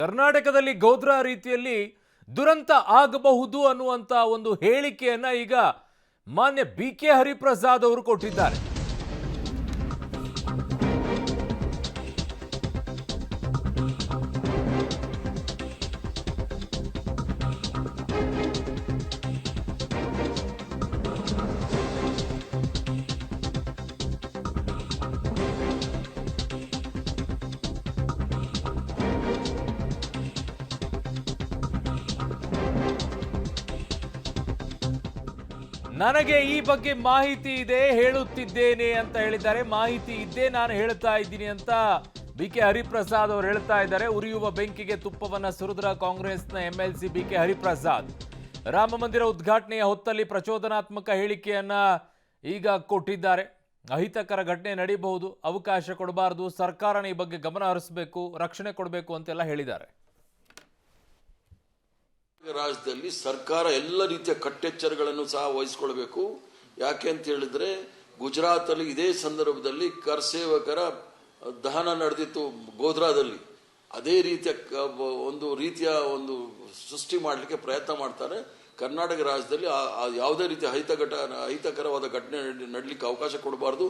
ಕರ್ನಾಟಕದಲ್ಲಿ ಗೋಧ್ರಾ ರೀತಿಯಲ್ಲಿ ದುರಂತ ಆಗಬಹುದು ಅನ್ನುವಂತ ಒಂದು ಹೇಳಿಕೆಯನ್ನ ಈಗ ಮಾನ್ಯ ಬಿಕೆ ಹರಿಪ್ರಸಾದ್ ಅವರು ಕೊಟ್ಟಿದ್ದಾರೆ. ನನಗೆ ಈ ಬಗ್ಗೆ ಮಾಹಿತಿ ಇದೆ, ಹೇಳುತ್ತಿದ್ದೇನೆ ಅಂತ ಹೇಳಿದ್ದಾರೆ. ಮಾಹಿತಿ ಇದ್ದೇ ನಾನು ಹೇಳ್ತಾ ಇದ್ದೀನಿ ಅಂತ ಬಿಕೆ ಹರಿಪ್ರಸಾದ್ ಅವರು ಹೇಳ್ತಾ ಇದ್ದಾರೆ. ಉರಿಯುವ ಬೆಂಕಿಗೆ ತುಪ್ಪವನ್ನ ಸುರಿದ್ರ ಕಾಂಗ್ರೆಸ್ನ ಎಂಎಲ್ಸಿ ಬಿಕೆ ಹರಿಪ್ರಸಾದ್ ರಾಮ ಮಂದಿರ ಉದ್ಘಾಟನೆಯ ಹೊತ್ತಲ್ಲಿ ಪ್ರಚೋದನಾತ್ಮಕ ಹೇಳಿಕೆಯನ್ನ ಈಗ ಕೊಟ್ಟಿದ್ದಾರೆ. ಅಹಿತಕರ ಘಟನೆ ನಡೀಬಹುದು, ಅವಕಾಶ ಕೊಡಬಾರದು, ಸರ್ಕಾರನ ಈ ಬಗ್ಗೆ ಗಮನ ಹರಿಸಬೇಕು, ರಕ್ಷಣೆ ಕೊಡಬೇಕು ಅಂತೆಲ್ಲ ಹೇಳಿದ್ದಾರೆ. ರಾಜ್ಯದಲ್ಲಿ ಸರ್ಕಾರ ಎಲ್ಲ ರೀತಿಯ ಕಟ್ಟೆಚ್ಚರಗಳನ್ನು ಸಹ ವಹಿಸಿಕೊಳ್ಬೇಕು. ಯಾಕೆ ಅಂತ ಹೇಳಿದ್ರೆ ಗುಜರಾತ್ ಅಲ್ಲಿ ಇದೇ ಸಂದರ್ಭದಲ್ಲಿ ಕರ್ಸೇವಕರ ದಹನ ನಡೆದಿತ್ತು ಗೋಧ್ರಾದಲ್ಲಿ. ಅದೇ ರೀತಿಯ ಒಂದು ಸೃಷ್ಟಿ ಮಾಡಲಿಕ್ಕೆ ಪ್ರಯತ್ನ ಮಾಡ್ತಾರೆ. ಕರ್ನಾಟಕ ರಾಜ್ಯದಲ್ಲಿ ಯಾವುದೇ ರೀತಿಯ ಅಹಿತಕರವಾದ ಘಟನೆ ನಡಲಿಕ್ಕೆ ಅವಕಾಶ ಕೊಡಬಾರ್ದು.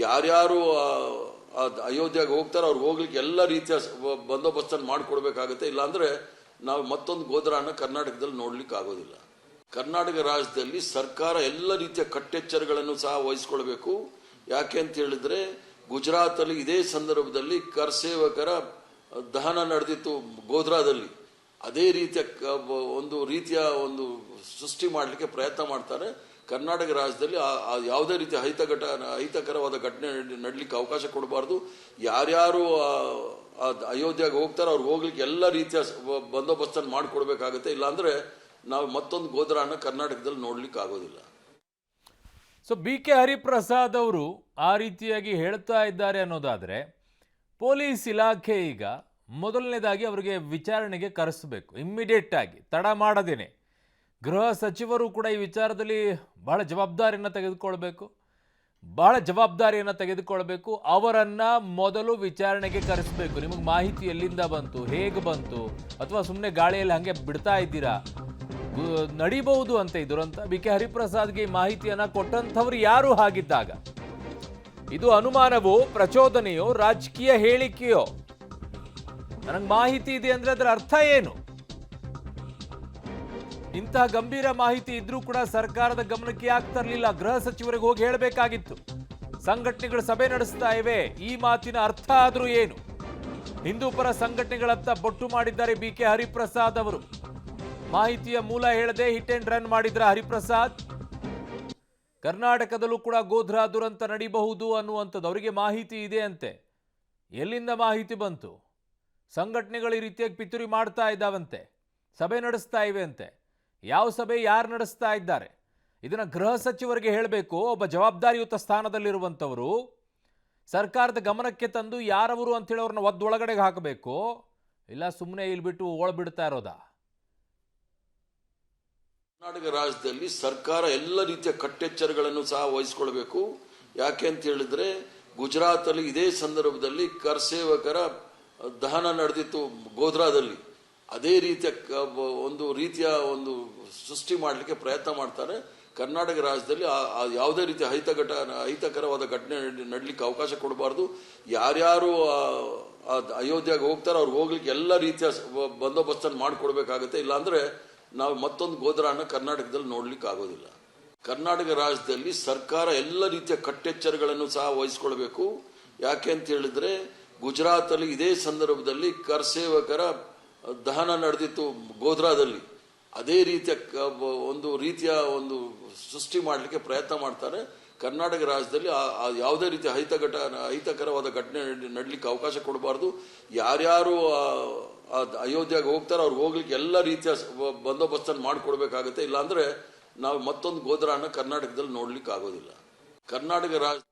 ಯಾರ್ಯಾರು ಅಯೋಧ್ಯೆಗೆ ಹೋಗ್ತಾರೋ ಅವ್ರು ಹೋಗ್ಲಿಕ್ಕೆ ಎಲ್ಲ ರೀತಿಯ ಬಂದೋಬಸ್ತನ್ನು ಮಾಡಿಕೊಡ್ಬೇಕಾಗತ್ತೆ. ಇಲ್ಲಾಂದ್ರೆ ನಾವು ಮತ್ತೊಂದು ಗೋಧ್ರಾನ ಕರ್ನಾಟಕದಲ್ಲಿ ನೋಡ್ಲಿಕ್ಕೆ ಆಗೋದಿಲ್ಲ. ಕರ್ನಾಟಕ ರಾಜ್ಯದಲ್ಲಿ ಸರ್ಕಾರ ಎಲ್ಲ ರೀತಿಯ ಕಟ್ಟೆಚ್ಚರಗಳನ್ನು ಸಹ ವಹಿಸಿಕೊಳ್ಬೇಕು. ಯಾಕೆ ಅಂತ ಹೇಳಿದ್ರೆ ಗುಜರಾತ್ ಅಲ್ಲಿ ಇದೇ ಸಂದರ್ಭದಲ್ಲಿ ಕರ್ಸೇವಕರ ದಹನ ನಡೆದಿತ್ತು ಗೋಧ್ರಾದಲ್ಲಿ. ಅದೇ ರೀತಿಯ ಒಂದು ಸೃಷ್ಟಿ ಮಾಡಲಿಕ್ಕೆ ಪ್ರಯತ್ನ ಮಾಡ್ತಾರೆ. ಕರ್ನಾಟಕ ರಾಜ್ಯದಲ್ಲಿ ಯಾವುದೇ ರೀತಿಯ ಅಹಿತಕರವಾದ ಘಟನೆ ನಡಲಿಕ್ಕೆ ಅವಕಾಶ ಕೊಡಬಾರ್ದು. ಯಾರ್ಯಾರು ಅಯೋಧ್ಯೆಗೆ ಹೋಗ್ತಾರೋ ಅವ್ರು ಹೋಗ್ಲಿಕ್ಕೆ ಎಲ್ಲ ರೀತಿಯ ಬಂದೋಬಸ್ತನ್ನು ಮಾಡಿಕೊಡ್ಬೇಕಾಗತ್ತೆ. ಇಲ್ಲಾಂದ್ರೆ ನಾವು ಮತ್ತೊಂದು ಗೋಧ್ರಾನ ಕರ್ನಾಟಕದಲ್ಲಿ ನೋಡ್ಲಿಕ್ಕೆ ಆಗೋದಿಲ್ಲ. ಸೊ ಬಿಕೆ ಹರಿಪ್ರಸಾದ್ ಅವರು ಆ ರೀತಿಯಾಗಿ ಹೇಳ್ತಾ ಇದ್ದಾರೆ ಅನ್ನೋದಾದ್ರೆ ಪೊಲೀಸ್ ಇಲಾಖೆ ಈಗ ಮೊದಲನೇದಾಗಿ ಅವರಿಗೆ ವಿಚಾರಣೆಗೆ ಕರೆಸಬೇಕು, ಇಮ್ಮಿಡಿಯೇಟ್ ಆಗಿ, ತಡ ಮಾಡದೇನೆ. ಗೃಹ ಸಚಿವರು ಕೂಡ ಈ ವಿಚಾರದಲ್ಲಿ ಬಹಳ ಜವಾಬ್ದಾರಿಯನ್ನು ತೆಗೆದುಕೊಳ್ಬೇಕು. ಅವರನ್ನ ಮೊದಲು ವಿಚಾರಣೆಗೆ ಕರೆಸಬೇಕು. ನಿಮಗೆ ಮಾಹಿತಿ ಎಲ್ಲಿಂದ ಬಂತು, ಹೇಗೆ ಬಂತು, ಅಥವಾ ಸುಮ್ಮನೆ ಗಾಳಿಯಲ್ಲಿ ಹಂಗೆ ಬಿಡ್ತಾ ಇದ್ದೀರಾ, ನಡೀಬಹುದು ಅಂತ ಈ ದುರಂತ. ಬಿಕೆ ಹರಿಪ್ರಸಾದ್ಗೆ ಈ ಮಾಹಿತಿಯನ್ನ ಕೊಟ್ಟಂಥವ್ರು ಯಾರು ಹಾಗಿದ್ದಾಗ ಇದು ಅನುಮಾನವೋ, ಪ್ರಚೋದನೆಯೋ, ರಾಜಕೀಯ ಹೇಳಿಕೆಯೋ? ನನಗೆ ಮಾಹಿತಿ ಇದೆ ಅಂದ್ರೆ ಅದರ ಅರ್ಥ ಏನು? ಇಂತಹ ಗಂಭೀರ ಮಾಹಿತಿ ಇದ್ರೂ ಕೂಡ ಸರ್ಕಾರದ ಗಮನಕ್ಕೆ ಯಾಕೆ ತರಲಿಲ್ಲ? ಗೃಹ ಸಚಿವರಿಗೆ ಹೋಗಿ ಹೇಳಬೇಕಾಗಿತ್ತು. ಸಂಘಟನೆಗಳು ಸಭೆ ನಡೆಸ್ತಾ ಇವೆ, ಈ ಮಾತಿನ ಅರ್ಥ ಆದ್ರೂ ಏನು? ಹಿಂದೂ ಪರ ಸಂಘಟನೆಗಳತ್ತ ಬೊಟ್ಟು ಮಾಡಿದ್ದಾರೆ ಬಿಕೆ ಹರಿಪ್ರಸಾದ್ ಅವರು. ಮಾಹಿತಿಯ ಮೂಲ ಹೇಳದೆ ಹಿಟ್ ಅಂಡ್ ರನ್ ಮಾಡಿದ್ರ ಹರಿಪ್ರಸಾದ್. ಕರ್ನಾಟಕದಲ್ಲೂ ಕೂಡ ಗೋಧ್ರಾ ದುರಂತ ನಡೀಬಹುದು ಅನ್ನುವಂಥದ್ದು ಅವರಿಗೆ ಮಾಹಿತಿ ಇದೆ ಅಂತೆ. ಎಲ್ಲಿಂದ ಮಾಹಿತಿ ಬಂತು? ಸಂಘಟನೆಗಳು ಈ ರೀತಿಯಾಗಿ ಪಿತೂರಿ ಮಾಡ್ತಾ ಇದ್ದಾವಂತೆ, ಸಭೆ ನಡೆಸ್ತಾ ಇವೆ ಅಂತೆ. ಯಾವ ಸಭೆ, ಯಾರು ನಡೆಸ್ತಾ ಇದ್ದಾರೆ? ಇದನ್ನ ಗೃಹ ಸಚಿವರಿಗೆ ಹೇಳಬೇಕು. ಒಬ್ಬ ಜವಾಬ್ದಾರಿಯುತ ಸ್ಥಾನದಲ್ಲಿರುವಂಥವರು ಸರ್ಕಾರದ ಗಮನಕ್ಕೆ ತಂದು ಯಾರವರು ಅಂತೇಳಿ ಅವ್ರನ್ನ ಒಳಗಡೆಗೆ ಹಾಕಬೇಕು. ಇಲ್ಲ ಸುಮ್ಮನೆ ಇಲ್ಲಿ ಬಿಟ್ಟು ಓಳ್ಬಿಡ್ತಾ ಇರೋದಾ? ಕರ್ನಾಟಕ ರಾಜ್ಯದಲ್ಲಿ ಸರ್ಕಾರ ಎಲ್ಲ ರೀತಿಯ ಕಟ್ಟೆಚ್ಚರಗಳನ್ನು ಸಹ ವಹಿಸಿಕೊಳ್ಬೇಕು. ಯಾಕೆ ಅಂತ ಹೇಳಿದ್ರೆ ಗುಜರಾತ್ ಅಲ್ಲಿ ಇದೇ ಸಂದರ್ಭದಲ್ಲಿ ಕರ್ಸೇವಕರ ದಹನ ನಡೆದಿತ್ತು ಗೋಧ್ರಾದಲ್ಲಿ. ಅದೇ ರೀತಿಯ ಒಂದು ಸೃಷ್ಟಿ ಮಾಡಲಿಕ್ಕೆ ಪ್ರಯತ್ನ ಮಾಡ್ತಾರೆ. ಕರ್ನಾಟಕ ರಾಜ್ಯದಲ್ಲಿ ಯಾವುದೇ ರೀತಿಯ ಅಹಿತಕರವಾದ ಘಟನೆ ನಡಲಿಕ್ಕೆ ಅವಕಾಶ ಕೊಡಬಾರ್ದು. ಯಾರ್ಯಾರು ಅಯೋಧ್ಯೆಗೆ ಹೋಗ್ತಾರೋ ಅವ್ರು ಹೋಗ್ಲಿಕ್ಕೆ ಎಲ್ಲ ರೀತಿಯ ಬಂದೋಬಸ್ತನ್ನು ಮಾಡಿಕೊಡ್ಬೇಕಾಗತ್ತೆ. ಇಲ್ಲಾಂದ್ರೆ ನಾವು ಮತ್ತೊಂದು ಗೋಧ್ರಾನ ಕರ್ನಾಟಕದಲ್ಲಿ ನೋಡ್ಲಿಕ್ಕೆ ಆಗೋದಿಲ್ಲ. ಕರ್ನಾಟಕ ರಾಜ್ಯದಲ್ಲಿ ಸರ್ಕಾರ ಎಲ್ಲ ರೀತಿಯ ಕಟ್ಟೆಚ್ಚರಗಳನ್ನು ಸಹ ವಹಿಸಿಕೊಳ್ಬೇಕು. ಯಾಕೆ ಅಂತ ಹೇಳಿದ್ರೆ ಗುಜರಾತ್ ಅಲ್ಲಿ ಇದೇ ಸಂದರ್ಭದಲ್ಲಿ ಕರ್ಸೇವಕರ ದಹನ ನಡೆದಿತ್ತು ಗೋಧ್ರಾದಲ್ಲಿ. ಅದೇ ರೀತಿಯ ಒಂದು ಸೃಷ್ಟಿ ಮಾಡಲಿಕ್ಕೆ ಪ್ರಯತ್ನ ಮಾಡ್ತಾರೆ. ಕರ್ನಾಟಕ ರಾಜ್ಯದಲ್ಲಿ ಯಾವುದೇ ರೀತಿಯ ಅಹಿತಕರವಾದ ಘಟನೆ ನಡಲಿಕ್ಕೆ ಅವಕಾಶ ಕೊಡಬಾರ್ದು. ಯಾರ್ಯಾರು ಅಯೋಧ್ಯೆಗೆ ಹೋಗ್ತಾರೋ ಅವ್ರು ಹೋಗ್ಲಿಕ್ಕೆ ಎಲ್ಲ ರೀತಿಯ ಬಂದೋಬಸ್ತನ್ನು ಮಾಡಿಕೊಡ್ಬೇಕಾಗತ್ತೆ. ಇಲ್ಲಾಂದ್ರೆ ನಾವು ಮತ್ತೊಂದು ಗೋಧ್ರಾನ ಕರ್ನಾಟಕದಲ್ಲಿ ನೋಡ್ಲಿಕ್ಕೆ ಆಗೋದಿಲ್ಲ. ಕರ್ನಾಟಕ ರಾಜ್ಯ